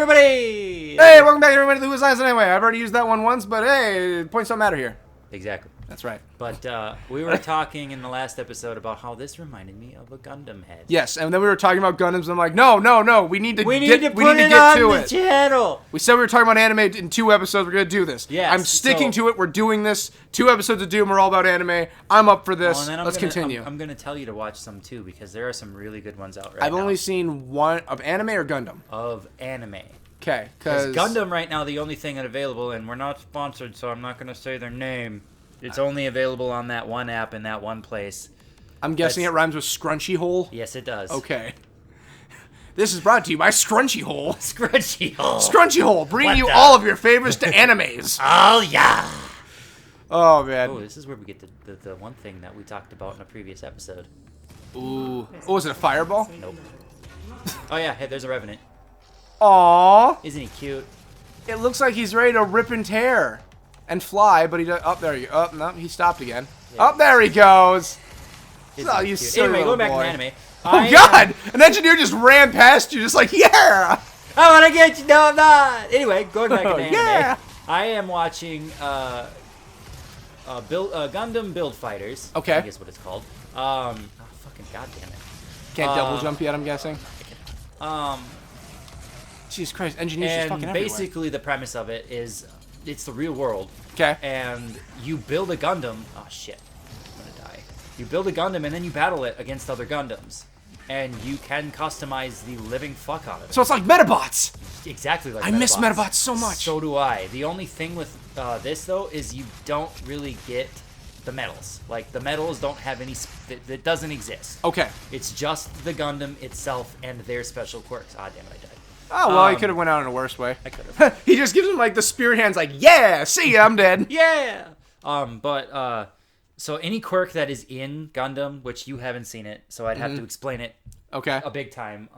everybody! Hey, welcome back everybody to Who's Last Anyway. I've already used that one once, but hey, points don't matter here. Exactly. That's right. But we were talking in the last episode about how this reminded me of a Gundam head. Yes, and then we were talking about Gundams, and I'm like, no, we need to put get it to on it. the channel. We said we were talking about anime in 2 episodes. We're gonna do this. Yes, I'm sticking to it. We're doing this. 2 episodes of Doom are all about anime. I'm up for this. Let's continue. I'm gonna tell you to watch some too because there are some really good ones out right now. I've only seen one of anime or Gundam. Of anime. Okay, because Gundam right now the only thing available, and we're not sponsored, so I'm not gonna say their name. It's only available on that one app in that one place. I'm guessing it rhymes with Scrunchy Hole? Yes, it does. Okay. This is brought to you by Scrunchy Hole. Scrunchy Hole. Scrunchy Hole, bringing you all of your favorites to animes. Oh, yeah. Oh, man. Oh, this is where we get the one thing that we talked about in a previous episode. Ooh. Oh, is it a fireball? Nope. Oh, yeah. Hey, there's a Revenant. Aww. Isn't he cute? It looks like he's ready to rip and tear. And fly, but he does. Oh, there you go. Oh, no, he stopped again. Yeah. Oh, there he goes. Oh, you silly anyway, little going back boy. to anime. Oh, God! An engineer just ran past you, just like, yeah! I want to get you. No, I'm not. Anyway, going back to anime. Yeah! I am watching Gundam Build Fighters. Okay. I think is what it's called. Oh, fucking goddamn it. Can't double jump yet, I'm guessing. Jesus Christ, engineers just fucking everywhere. And basically the premise of it is it's the real world. Okay. And you build a Gundam. Oh, shit. I'm gonna die. You build a Gundam and then you battle it against other Gundams. And you can customize the living fuck out of it. So it's like Metabots! Exactly like Metabots. I miss Metabots so much. So do I. The only thing with this, though, is you don't really get the medals. Like, the medals don't have any... That doesn't exist. Okay. It's just the Gundam itself and their special quirks. Ah, damn it, I died. Oh, well, he could have went out in a worse way. I could have. He just gives him, like, the spirit hands, like, yeah, see ya, I'm dead. Yeah! So any quirk that is in Gundam, which you haven't seen it, so I'd have to explain it a big time.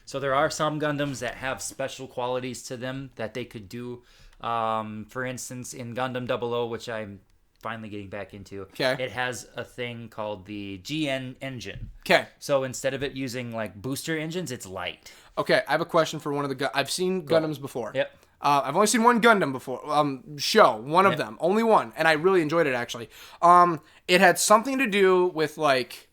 So there are some Gundams that have special qualities to them that they could do. For instance, in Gundam 00, which I'm finally getting back into, it has a thing called the GN engine. Okay. So instead of it using, like, booster engines, it's light. Okay, I have a question for one of the... I've seen Gundams before. Yep. I've only seen one Gundam before. Show. One of them. Only one. And I really enjoyed it, actually. It had something to do with, like...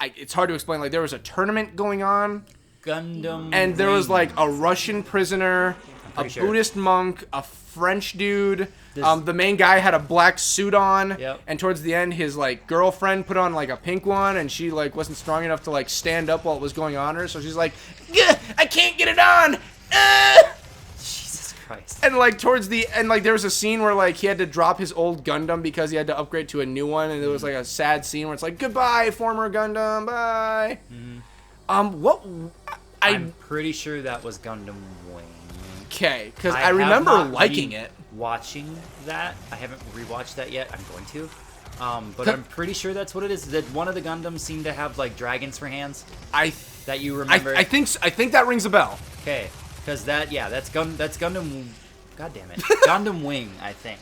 it's hard to explain. Like, there was a tournament going on. Gundam... And there was, like, a Russian prisoner, a Buddhist monk, a French dude. The main guy had a black suit on. Yep. And towards the end, his, like, girlfriend put on, like, a pink one. And she, like, wasn't strong enough to, like, stand up while it was going on her. So she's like, I can't get it on! Jesus Christ. And, like, towards the end, like, there was a scene where, like, he had to drop his old Gundam because he had to upgrade to a new one. And it was, like, a sad scene where it's like, goodbye, former Gundam, bye. I'm pretty sure that was Gundam Wing. Okay, because I remember liking it. Watching that. I haven't rewatched that yet. I'm going to. But I'm pretty sure that's what it is. That one of the Gundams seemed to have, like, dragons for hands. That you remember. I think that rings a bell. Okay, because that's Gundam. God damn it, Gundam Wing, I think.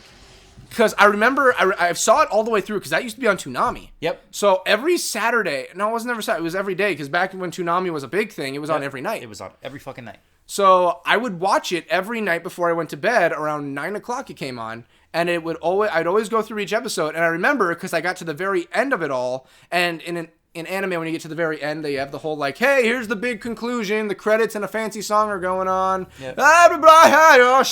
Because I remember I saw it all the way through because that used to be on Toonami. Yep. So every Saturday, no, it wasn't every Saturday. It was every day because back when Toonami was a big thing, it was on every night. It was on every fucking night. So I would watch it every night before I went to bed. Around 9 o'clock, it came on, and I'd always go through each episode. And I remember because I got to the very end of it all, and in anime, when you get to the very end, they have the whole, like, hey, here's the big conclusion. The credits and a fancy song are going on. Yep. Or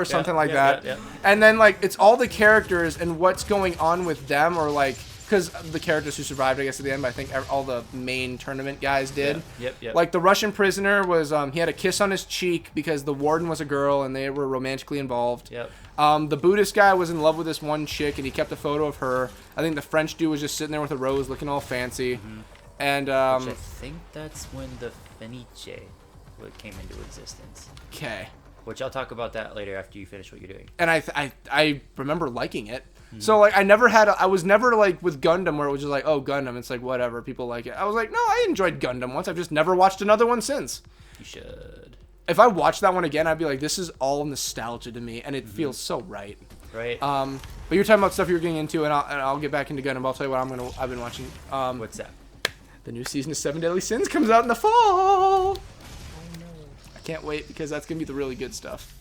something like that. Yep. And then, like, it's all the characters and what's going on with them, or, like, because the characters who survived, I guess, at the end, but I think all the main tournament guys did. Yep. Like, the Russian prisoner was, he had a kiss on his cheek because the warden was a girl and they were romantically involved. Yep. The Buddhist guy was in love with this one chick and he kept a photo of her. I think the French dude was just sitting there with a rose looking all fancy. Mm-hmm. And, which I think that's when the Fenice came into existence. Okay. Which I'll talk about that later after you finish what you're doing. And I remember liking it. Mm-hmm. So, like, I was never, like, with Gundam where it was just like, oh, Gundam, it's like, whatever, people like it. I was like, no, I enjoyed Gundam once. I've just never watched another one since. You should. If I watched that one again, I'd be like, this is all nostalgia to me, and it feels so right. Right. But you're talking about stuff you're getting into, and I'll get back into Gundam. I'll tell you what I've been watching. What's that? The new season of 7 Deadly Sins comes out in the fall. can't wait because that's gonna be the really good stuff.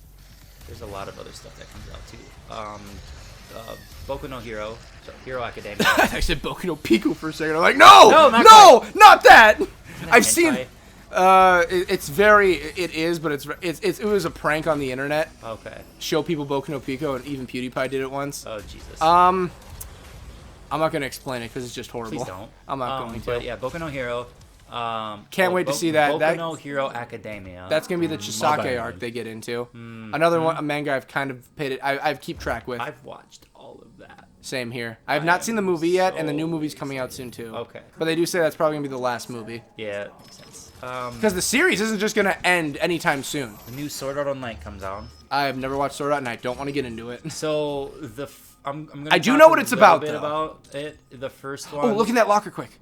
There's a lot of other stuff that comes out too. Boku no Hero, so Hero Academia. I said Boku no Pico for a second. I'm like, no, not that. I've seen. It's very. It is, but it was a prank on the internet. Okay. Show people Boku no Pico, and even PewDiePie did it once. Oh Jesus. I'm not gonna explain it because it's just horrible. Please don't. I'm not going to. But yeah, Boku no Hero. Can't wait to see that. Boku no Hero Academia. That's gonna be the Chisake arc they get into. Another one, a manga I've kind of paid it. I keep track with. I've watched all of that. Same here. I have not seen the movie yet, and the new movie's coming out soon too. Okay. But they do say that's probably gonna be the last movie. Yeah, that makes sense. Because the series isn't just gonna end anytime soon. The new Sword Art Online comes out. I have never watched Sword Art, and I don't want to get into it. So I'm gonna. I do know what it's about, though. About it. The first one. Oh, look in that locker quick.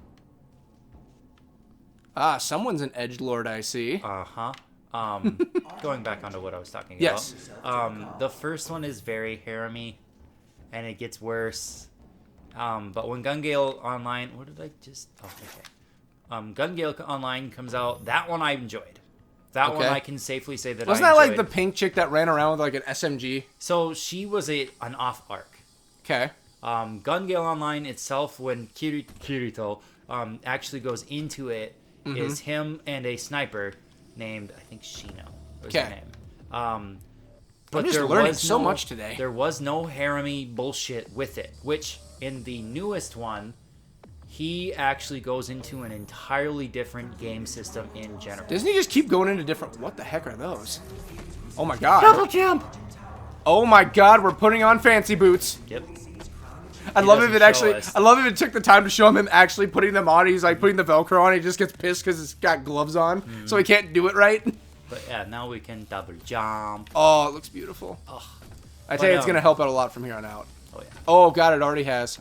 Ah, someone's an edgelord, I see. Going back onto what I was talking yes. about. The first one is very harem-y, and it gets worse. But when Gun Gale Online, what did I just? Oh, okay. Gun Gale Online comes out. That one I enjoyed. That one I can safely say that Wasn't I that enjoyed. like the pink chick that ran around with like an SMG? So she was an off arc. Okay. Gun Gale Online itself, when Kirito actually goes into it, is him and a sniper named, I think, Shino was her name. But I'm just learning so much today. There was no harem-y bullshit with it, which in the newest one, he actually goes into an entirely different game system in general. Doesn't he just keep going into different... What the heck are those? Oh my god. Double jump! Oh my god, we're putting on fancy boots. Yep. I love if it took the time to show him actually putting them on. He's like putting the Velcro on. He just gets pissed because it's got gloves on, so he can't do it right. But yeah, now we can double jump. Oh, it looks beautiful. Ugh. I tell you, it's gonna help out a lot from here on out. Oh yeah. Oh god, it already has.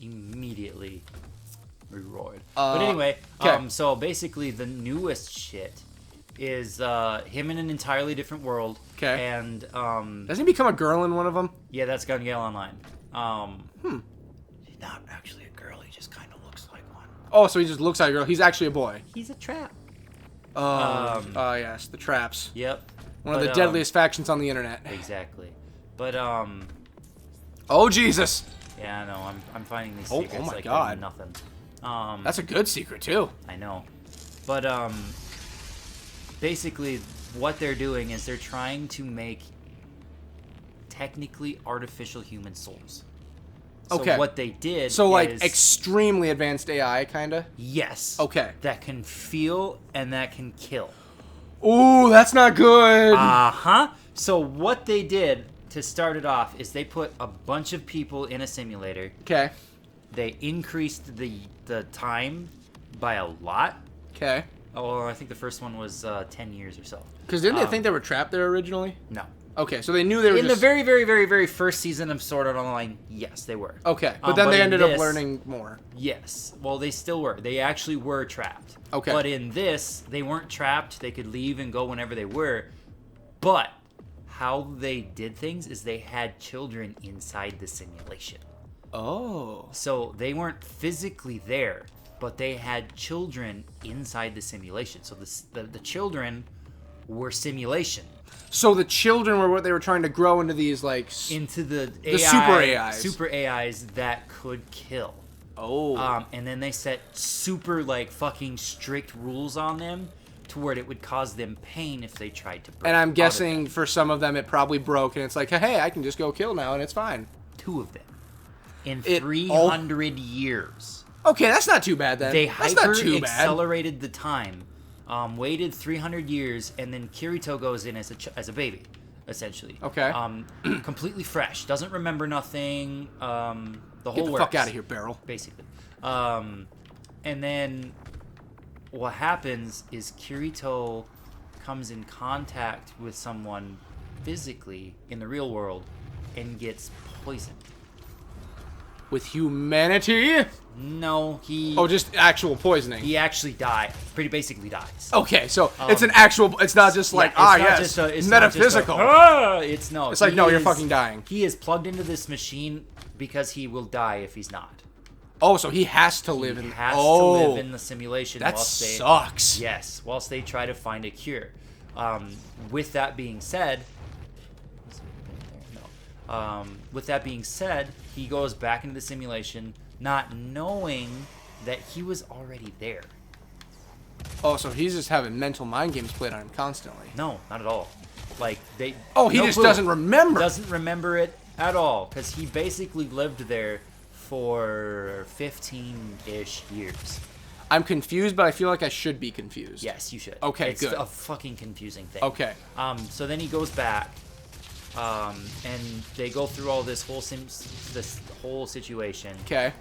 Immediately rerolled. But anyway, so basically the newest shit is him in an entirely different world. Okay. And doesn't he become a girl in one of them? Yeah, that's Gun Gale Online. He's not actually a girl. He just kind of looks like one. Oh, so he just looks like a girl. He's actually a boy. He's a trap. Oh yes, the traps. Yep. One of the deadliest factions on the internet. Exactly. But oh Jesus. Yeah, I know. I'm finding these secrets oh my like god. Nothing. That's a good secret too. I know. But basically what they're doing is they're trying to make technically artificial human souls. So what they did like extremely advanced AI kinda? Yes. Okay. That can feel and that can kill. Ooh, that's not good. So what they did to start it off is they put a bunch of people in a simulator. Okay. They increased the time by a lot. Okay. Oh, I think the first one was 10 years or so. Because didn't they think they were trapped there originally? No. Okay, so they knew they were in the very, very, very, very first season of Sword Art Online. Yes, they were. Okay, but then they ended up learning more. Yes, well, they still were. They actually were trapped. Okay, but in this, they weren't trapped. They could leave and go whenever they were. But how they did things is they had children inside the simulation. Oh. So they weren't physically there, but they had children inside the simulation. So the children were simulation. So the children were what they were trying to grow into these into the super AIs that could kill. Oh. And then they set super fucking strict rules on them to where it would cause them pain if they tried to break. And I'm guessing for some of them it probably broke, and it's like, hey, I can just go kill now, and it's fine. 2 of them in 300 years. Okay, that's not too bad then. They accelerated the time. Waited 300 years, and then Kirito goes in as a baby, essentially. Okay. Completely fresh, doesn't remember nothing. The whole Get the fuck out of here, Beryl. Basically. And then what happens is Kirito comes in contact with someone physically in the real world and gets poisoned. With humanity? No, he... Oh, just actual poisoning. He actually dies. Pretty basically dies. Okay, so it's an actual... It's not just like, it's metaphysical. It's no. It's like, no, you're fucking dying. He is plugged into this machine because he will die if he's not. Oh, so he has to live in... He has to live in the simulation. That sucks. Yes, whilst they try to find a cure. with that being said, he goes back into the simulation, not knowing that he was already there. Oh, so he's just having mental mind games played on him constantly. No, not at all. Like they. Oh, he just doesn't remember. Doesn't remember it at all because he basically lived there for 15-ish years. I'm confused, but I feel like I should be confused. Yes, you should. Okay, it's good. It's a fucking confusing thing. Okay. So then he goes back, and they go through all this whole situation. Okay.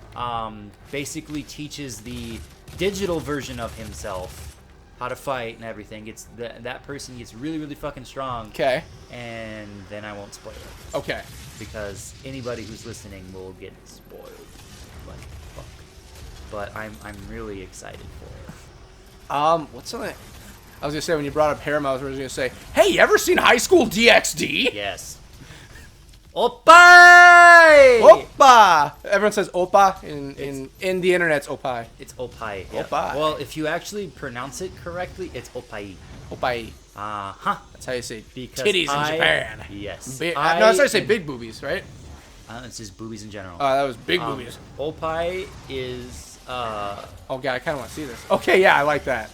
Basically teaches the digital version of himself how to fight and everything. It's that person gets really, really fucking strong. Okay. And then I won't spoil it. Okay. Because anybody who's listening will get spoiled. Like fuck. But I'm really excited for it. What's something? I was gonna say when you brought up Paramount, I was gonna say, hey, you ever seen High School DxD? Yes. Oppai! Oppa! Everyone says Oppa in the internet's Oppai. It's Oppai. Yeah. Oppai. Well, if you actually pronounce it correctly, it's Oppai. Oppai. Uh-huh. That's how you say because titties in Japan. Yes. No, that's how you say big boobies, right? It's just boobies in general. That was big boobies. Oppai is Oh god, I kind of want to see this. Okay, yeah, I like that. I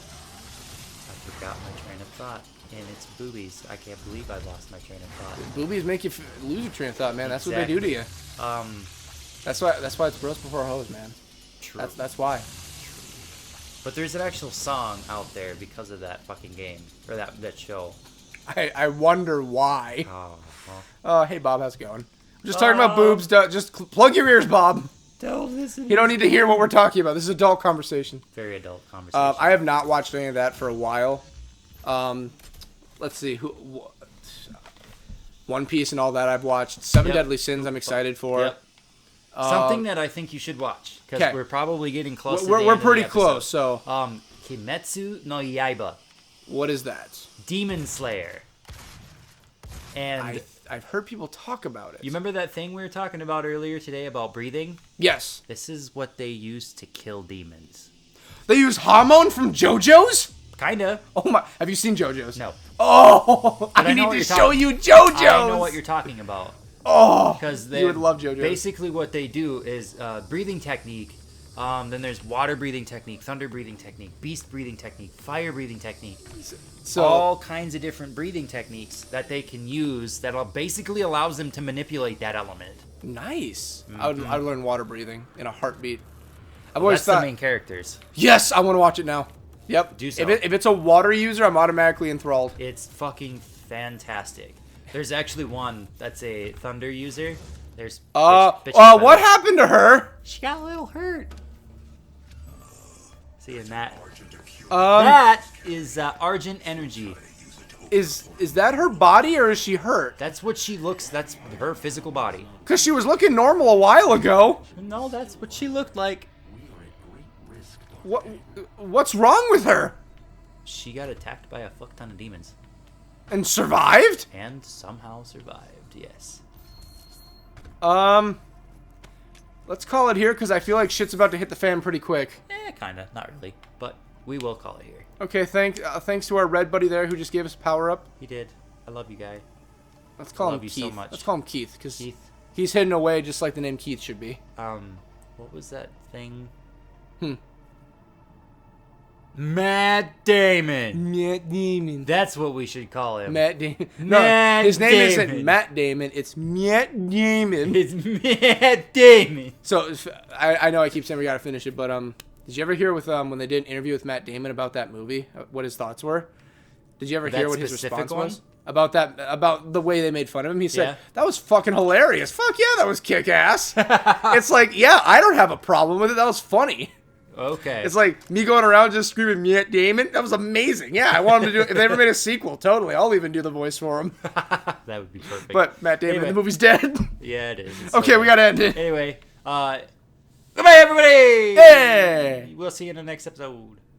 forgot my train of thought. And it's boobies. I can't believe I lost my train of thought. Boobies make you lose your train of thought, man. That's exactly. what they do to you. That's why it's bros before hoes, man. True. That's why. But there's an actual song out there because of that fucking game or that show. I wonder why. Oh, well. Hey Bob, how's it going? We're just talking about boobs. Just plug your ears, Bob. Don't listen. You don't need to hear what we're talking about. This is adult conversation. Very adult conversation. I have not watched any of that for a while. Let's see. One Piece and all that I've watched. Seven Deadly Sins I'm excited for. Yep. Something that I think you should watch because we're probably getting close. We're pretty close. So. Kimetsu no Yaiba. What is that? Demon Slayer. And I've heard people talk about it. You remember that thing we were talking about earlier today about breathing? Yes. This is what they use to kill demons. They use Hamon from JoJo's? Kinda. Oh my! Have you seen JoJo's? No. Oh! I need to show you JoJo's! I know what you're talking about. Oh! Because you would love JoJo's. Basically what they do is breathing technique. Then there's water breathing technique, thunder breathing technique, beast breathing technique, fire breathing technique. So all kinds of different breathing techniques that they can use that basically allows them to manipulate that element. Nice. Mm-hmm. I would learn water breathing in a heartbeat. I've always thought, the main characters. Yes, I want to watch it now. Yep. Do so. If it's a water user, I'm automatically enthralled. It's fucking fantastic. There's actually one that's a thunder user. There's what happened to her? She got a little hurt. See, and that is Argent Energy. Is that her body or is she hurt? That's what she looks. That's her physical body. Cause she was looking normal a while ago. No, that's what she looked like. What's wrong with her? She got attacked by a fuck ton of demons. And survived? And somehow survived, yes. Let's call it here because I feel like shit's about to hit the fan pretty quick. Kinda. Not really. But we will call it here. Okay, thanks to our red buddy there who just gave us a power up. He did. I love you, guy. Let's call him Keith. So much. Let's call him Keith because he's hidden away just like the name Keith should be. What was that thing? Matt Damon. Matt Damon. That's what we should call him. Matt Damon. No, his name isn't Matt Damon. It's Matt Damon. It's Matt Damon. So I know I keep saying we gotta finish it, but did you ever hear with when they did an interview with Matt Damon about that movie? What his thoughts were? Did you ever hear what his response was about that? About the way they made fun of him? He said that was fucking hilarious. Fuck yeah, that was kick ass. It's like I don't have a problem with it. That was funny. Okay. It's like me going around just screaming Matt Damon. That was amazing. Yeah, I want him to do it. If they ever made a sequel, totally. I'll even do the voice for him. That would be perfect. But Matt Damon, the movie's dead. Yeah, it is. Okay, we gotta end it. Anyway, goodbye, everybody. Hey! We'll see you in the next episode.